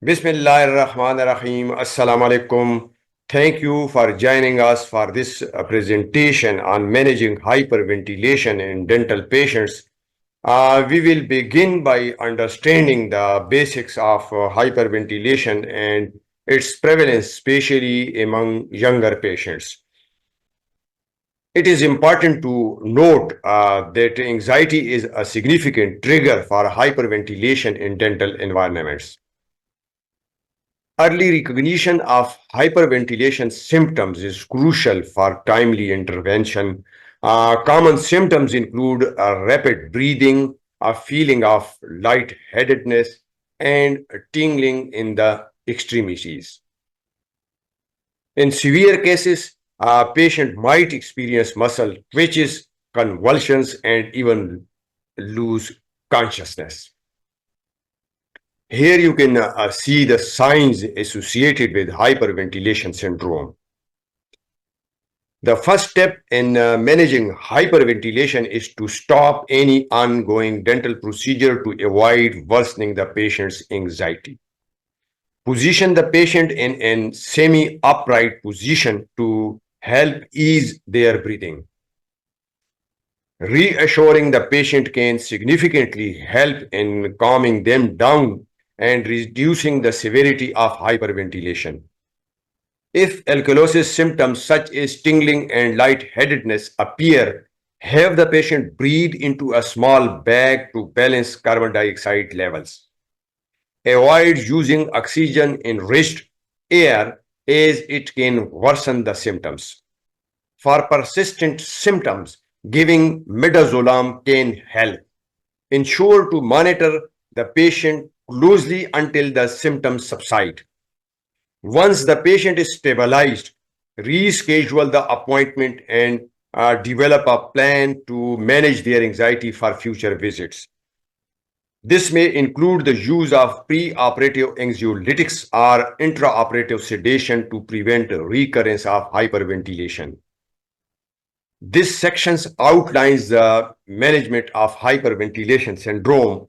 Bismillahirrahmanirrahim. Assalamu alaikum. Thank you for joining us for this presentation on managing hyperventilation in dental patients. We will begin by understanding the basics of hyperventilation and its prevalence, especially among younger patients. It is important to note that anxiety is a significant trigger for hyperventilation in dental environments. Early recognition of hyperventilation symptoms is crucial for timely intervention. Common symptoms include rapid breathing, a feeling of lightheadedness, and tingling in the extremities. In severe cases, a patient might experience muscle twitches, convulsions, and even lose consciousness. Here you can see the signs associated with hyperventilation syndrome. The first step in managing hyperventilation is to stop any ongoing dental procedure to avoid worsening the patient's anxiety. Position the patient in a semi-upright position to help ease their breathing. Reassuring the patient can significantly help in calming them down and reducing the severity of hyperventilation. If alkalosis symptoms such as tingling and lightheadedness appear, have the patient breathe into a small bag to balance carbon dioxide levels. Avoid using oxygen-enriched air as it can worsen the symptoms. For persistent symptoms, giving midazolam can help. Ensure to monitor the patient closely until the symptoms subside. Once the patient is stabilized, reschedule the appointment and develop a plan to manage their anxiety for future visits. This may include the use of preoperative anxiolytics or intraoperative sedation to prevent recurrence of hyperventilation. This section outlines the management of hyperventilation syndrome.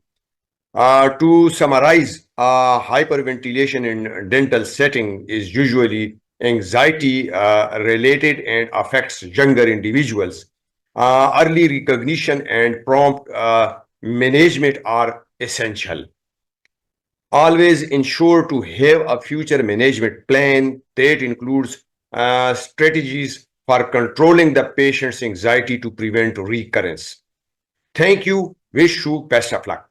To summarize, hyperventilation in dental setting is usually anxiety related and affects younger individuals. Early recognition and prompt management are essential. Always ensure to have a future management plan that includes strategies for controlling the patient's anxiety to prevent recurrence. Thank you. Wish you best of luck.